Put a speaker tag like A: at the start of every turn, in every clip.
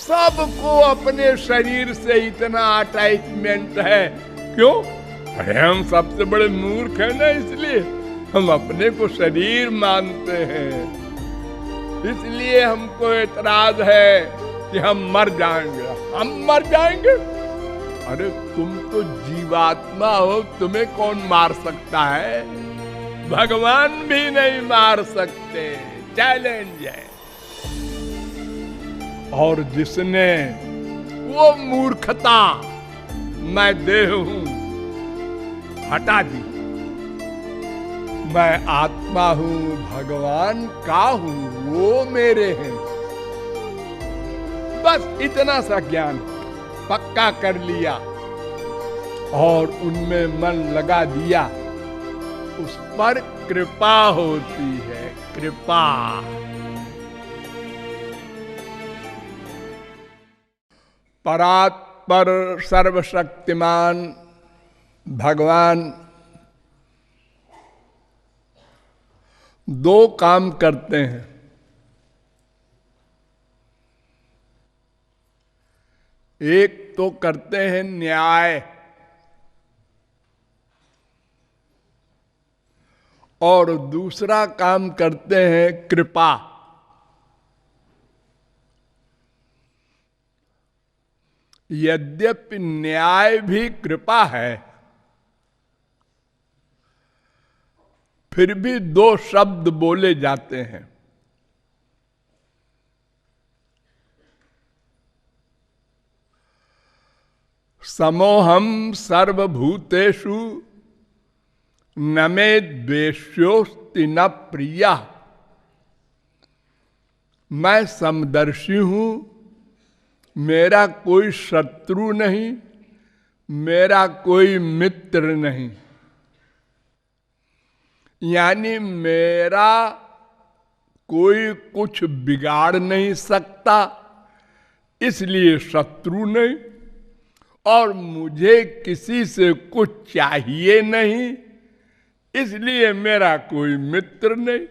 A: सबको अपने शरीर से इतना अटैचमेंट है। क्यों? अरे हम सबसे बड़े मूर्ख हैं ना, इसलिए हम अपने को शरीर मानते हैं। इसलिए हमको एतराज है कि हम मर जाएंगे, हम मर जाएंगे। अरे तुम तो जीवात्मा हो, तुम्हें कौन मार सकता है? भगवान भी नहीं मार सकते। चैलेंज है। और जिसने वो मूर्खता मैं देह हूं हटा दी, मैं आत्मा हूं, भगवान का हूं, वो मेरे हैं, बस इतना सा ज्ञान पक्का कर लिया और उनमें मन लगा दिया, उस पर कृपा होती है। कृपा। परात्पर सर्वशक्तिमान भगवान दो काम करते हैं। एक तो करते हैं न्याय, और दूसरा काम करते हैं कृपा। यद्यपि न्याय भी कृपा है, फिर भी दो शब्द बोले जाते हैं। समोहम सर्वभूतेषु न मे द्वेष्योस्ति न प्रिया। मैं समदर्शी हूं, मेरा कोई शत्रु नहीं, मेरा कोई मित्र नहीं। यानी मेरा कोई कुछ बिगाड़ नहीं सकता, इसलिए शत्रु नहीं, और मुझे किसी से कुछ चाहिए नहीं, इसलिए मेरा कोई मित्र नहीं।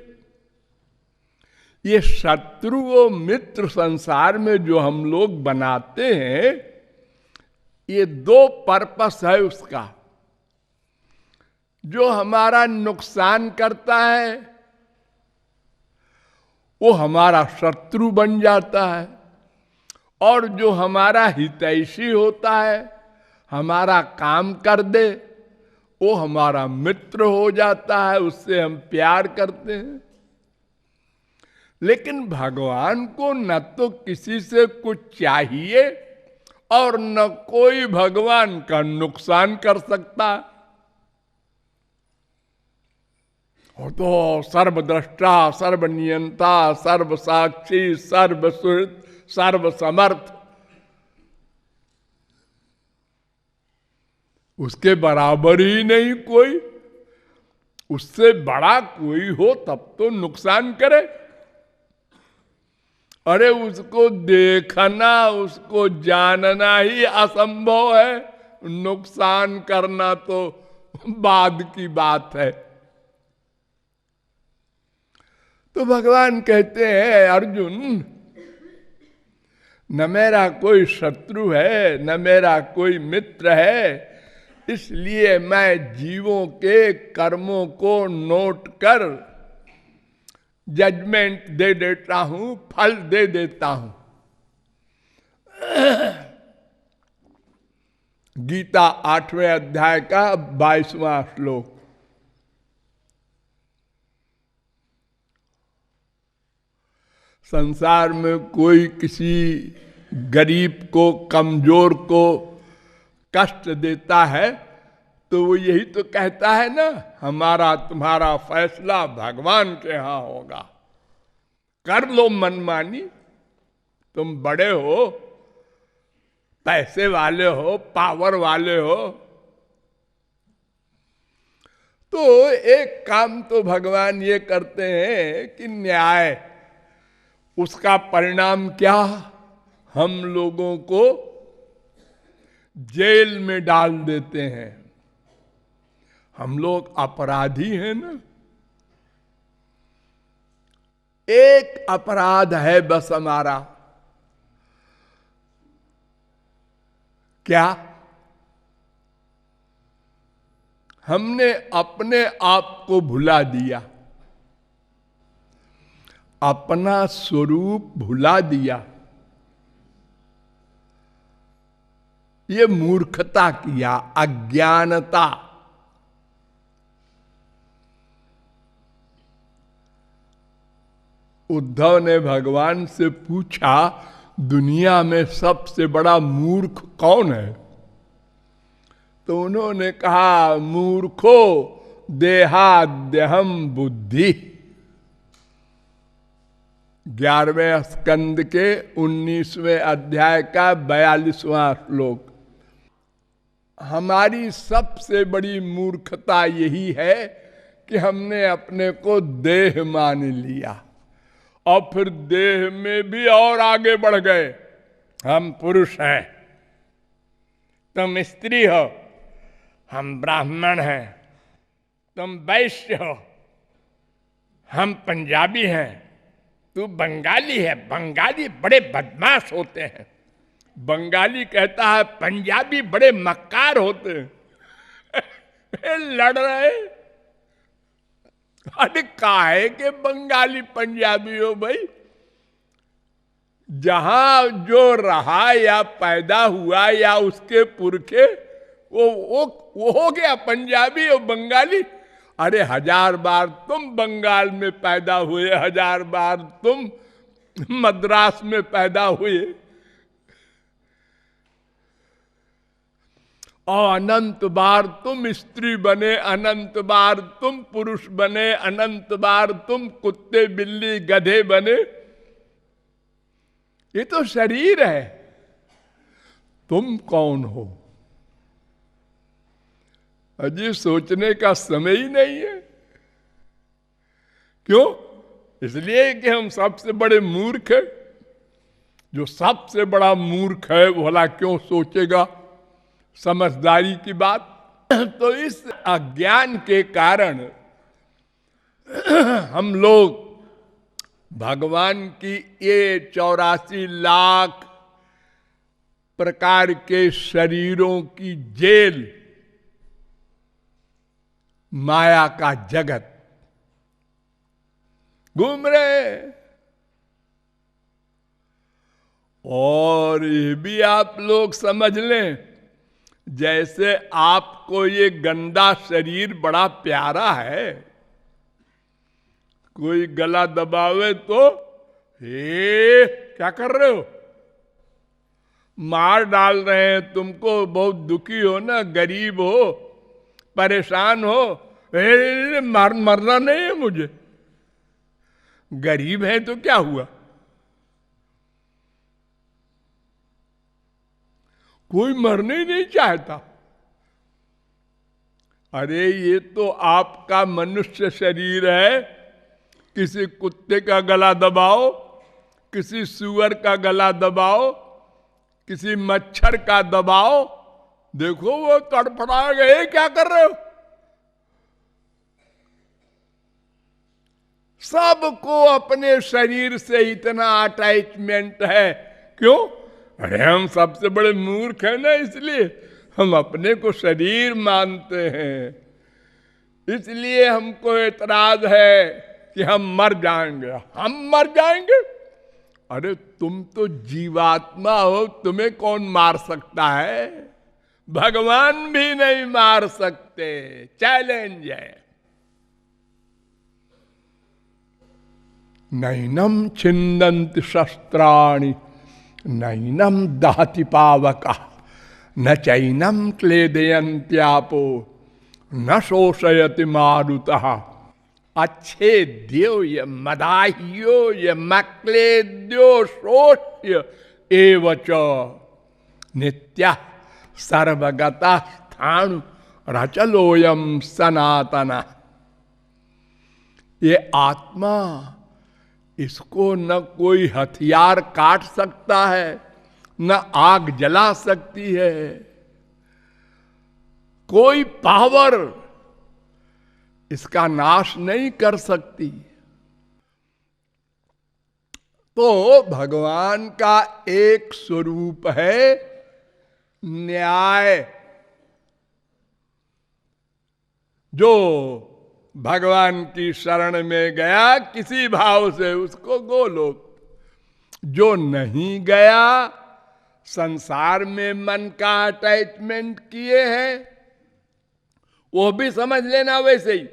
A: ये शत्रु और मित्र संसार में जो हम लोग बनाते हैं, ये दो पर्पस है उसका। जो हमारा नुकसान करता है वो हमारा शत्रु बन जाता है, और जो हमारा हितैषी होता है, हमारा काम कर दे, वो हमारा मित्र हो जाता है, उससे हम प्यार करते हैं। लेकिन भगवान को न तो किसी से कुछ चाहिए और न कोई भगवान का नुकसान कर सकता। वो तो सर्वद्रष्टा, सर्वनियंता, सर्वसाक्षी, सर्वसुहृद, सर्वसमर्थ, उसके बराबर ही नहीं कोई। उससे बड़ा कोई हो तब तो नुकसान करे। अरे उसको देखना, उसको जानना ही असंभव है, नुकसान करना तो बाद की बात है। तो भगवान कहते हैं, अर्जुन, न मेरा कोई शत्रु है, न मेरा कोई मित्र है, इसलिए मैं जीवों के कर्मों को नोट कर जजमेंट दे देता हूं, फल दे देता हूं। गीता 8वें अध्याय का 22वां श्लोक। संसार में कोई किसी गरीब को, कमजोर को कष्ट देता है तो वो यही तो कहता है ना, हमारा तुम्हारा फैसला भगवान के यहां होगा, कर लो मनमानी, तुम बड़े हो, पैसे वाले हो, पावर वाले हो। तो एक काम तो भगवान ये करते हैं कि न्याय, उसका परिणाम क्या? हम लोगों को जेल में डाल देते हैं। हम लोग अपराधी हैं ना। एक अपराध है बस हमारा, क्या हमने अपने आप को भुला दिया, अपना स्वरूप भुला दिया। ये मूर्खता किया, अज्ञानता। उद्धव ने भगवान से पूछा, दुनिया में सबसे बड़ा मूर्ख कौन है? तो उन्होंने कहा, मूर्खो देहाद्यहम बुद्धि। 11वें स्कंद के 19वें अध्याय का 42वां श्लोक। हमारी सबसे बड़ी मूर्खता यही है कि हमने अपने को देह मान लिया और फिर देह में भी और आगे बढ़ गए। हम पुरुष हैं, तुम स्त्री हो, हम ब्राह्मण हैं, तुम वैश्य हो, हम पंजाबी हैं, तू बंगाली है। बंगाली बड़े बदमाश होते हैं। बंगाली कहता है पंजाबी बड़े मक्कार होते हैं। लड़ रहे। अरे काहे के बंगाली पंजाबी हो भाई? जहां जो रहा या पैदा हुआ या उसके पुरखे, वो हो गया पंजाबी और बंगाली। अरे 1000 बार तुम बंगाल में पैदा हुए, 1000 बार तुम मद्रास में पैदा हुए, और अनंत बार तुम स्त्री बने, अनंत बार तुम पुरुष बने, अनंत बार तुम कुत्ते बिल्ली गधे बने। ये तो शरीर है, तुम कौन हो? अजी सोचने का समय ही नहीं है। क्यों? इसलिए कि हम सबसे बड़े मूर्ख हैं। जो सबसे बड़ा मूर्ख है भला क्यों सोचेगा समझदारी की बात? तो इस अज्ञान के कारण हम लोग भगवान की ये 84 लाख प्रकार के शरीरों की जेल, माया का जगत घूम रहे। और ये भी आप लोग समझ लें, जैसे आपको ये गंदा शरीर बड़ा प्यारा है, कोई गला दबावे तो हे क्या कर रहे हो, मार डाल रहे हैं तुमको, बहुत दुखी हो ना, गरीब हो, परेशान हो, मरना नहीं है मुझे। गरीब है तो क्या हुआ? कोई मरने ही नहीं चाहता। अरे ये तो आपका मनुष्य शरीर है। किसी कुत्ते का गला दबाओ, किसी सुअर का गला दबाओ, किसी मच्छर का दबाओ, देखो वो तड़फड़ा गए। क्या कर रहे हो? सबको अपने शरीर से इतना अटैचमेंट है। क्यों? अरे हम सबसे बड़े मूर्ख हैं ना, इसलिए हम अपने को शरीर मानते हैं। इसलिए हमको एतराज है कि हम मर जाएंगे। हम मर जाएंगे? अरे तुम तो जीवात्मा हो, तुम्हें कौन मार सकता है? भगवान भी नहीं मार सकते। चैलेंज है। नैनम छिन्दन्ति शस्त्राणि नैनम दहति पावकः न चैनम क्लेदयन्त्यापो न शोषयति मारुतः अच्छेद्यो य मदाह्यो य मक्लेद्यो शोष्य एवच नित्यः सर्वगतः स्थाणु रचलोयम सनातन। ये आत्मा, इसको न कोई हथियार काट सकता है, न आग जला सकती है, कोई पावर इसका नाश नहीं कर सकती। तो भगवान का एक स्वरूप है न्याय जो भगवान की शरण में गया किसी भाव से, उसको गोलोक। जो नहीं गया, संसार में मन का अटैचमेंट किए हैं, वो भी समझ लेना वैसे ही,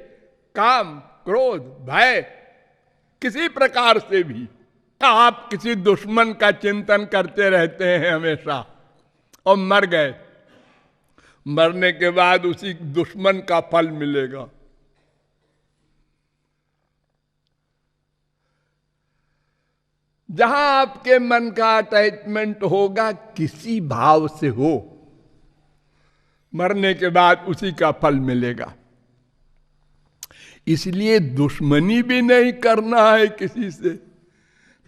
A: काम, क्रोध, भय, किसी प्रकार से भी आप किसी दुश्मन का चिंतन करते रहते हैं हमेशा, और मर गए, मरने के बाद उसी दुश्मन का फल मिलेगा। जहां आपके मन का अटैचमेंट होगा, किसी भाव से हो, मरने के बाद उसी का फल मिलेगा। इसलिए दुश्मनी भी नहीं करना है किसी से,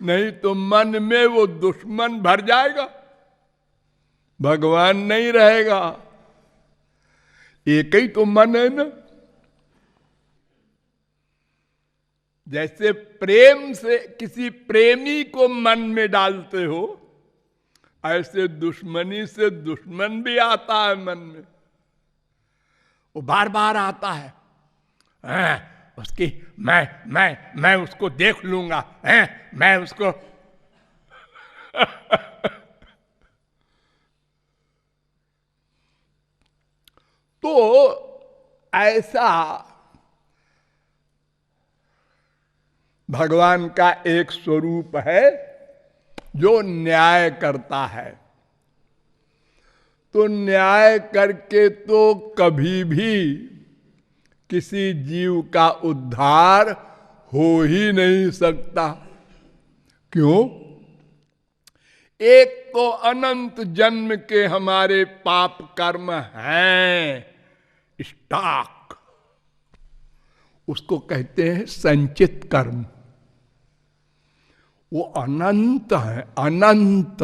A: नहीं तो मन में वो दुश्मन भर जाएगा, भगवान नहीं रहेगा। एक ही तो मन है ना। जैसे प्रेम से किसी प्रेमी को मन में डालते हो, ऐसे दुश्मनी से दुश्मन भी आता है मन में, वो बार बार आता है। उसकी मैं उसको देख लूंगा, मैं उसको तो ऐसा भगवान का एक स्वरूप है जो न्याय करता है। तो न्याय करके तो कभी भी किसी जीव का उद्धार हो ही नहीं सकता। क्यों? एक तो अनंत जन्म के हमारे पाप कर्म हैं, स्टॉक, उसको कहते हैं संचित कर्म। वो अनंत है, अनंत,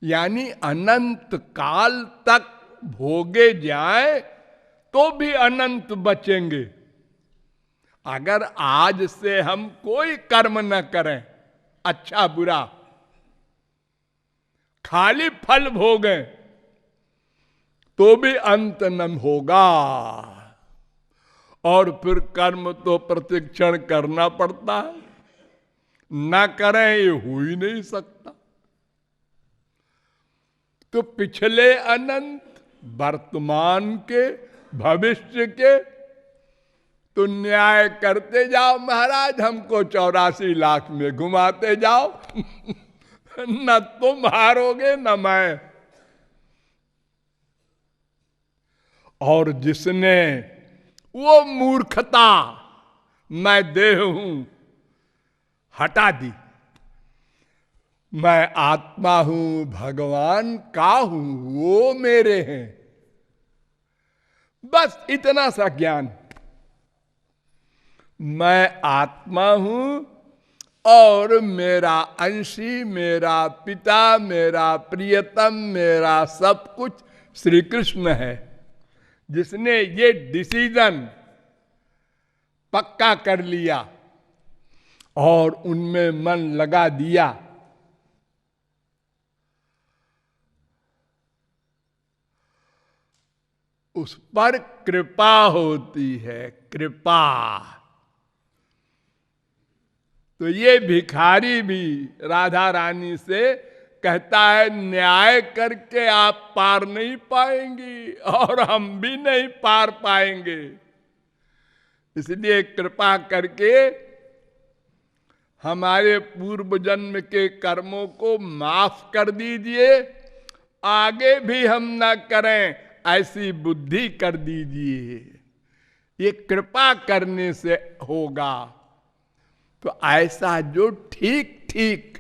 A: यानी अनंत काल तक भोगे जाए तो भी अनंत बचेंगे। अगर आज से हम कोई कर्म न करें, अच्छा बुरा, खाली फल भोगें, तो भी अंत न होगा। और फिर कर्म तो प्रतिक्षण करना पड़ता है, ना करें ये हो ही नहीं सकता। तो पिछले अनंत, वर्तमान के, भविष्य के, तो न्याय करते जाओ महाराज, हमको 84 लाख में घुमाते जाओ। न तुम हारोगे न मैं। और जिसने वो मूर्खता मैं देह हूं हटा दी, मैं आत्मा हूं, भगवान का हूं, वो मेरे हैं, बस इतना सा ज्ञान। मैं आत्मा हूं और मेरा अंशी, मेरा पिता, मेरा प्रियतम, मेरा सब कुछ श्री कृष्ण है। जिसने ये डिसीजन पक्का कर लिया और उनमें मन लगा दिया, उस पर कृपा होती है, कृपा। तो ये भिखारी भी राधा रानी से कहता है, न्याय करके आप पार नहीं पाएंगी और हम भी नहीं पार पाएंगे, इसलिए कृपा करके हमारे पूर्व जन्म के कर्मों को माफ कर दीजिए, आगे भी हम ना करें ऐसी बुद्धि कर दीजिए। ये कृपा करने से होगा। तो ऐसा जो ठीक ठीक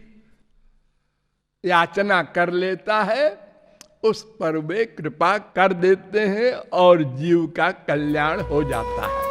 A: याचना कर लेता है, उस पर वे कृपा कर देते हैं और जीव का कल्याण हो जाता है।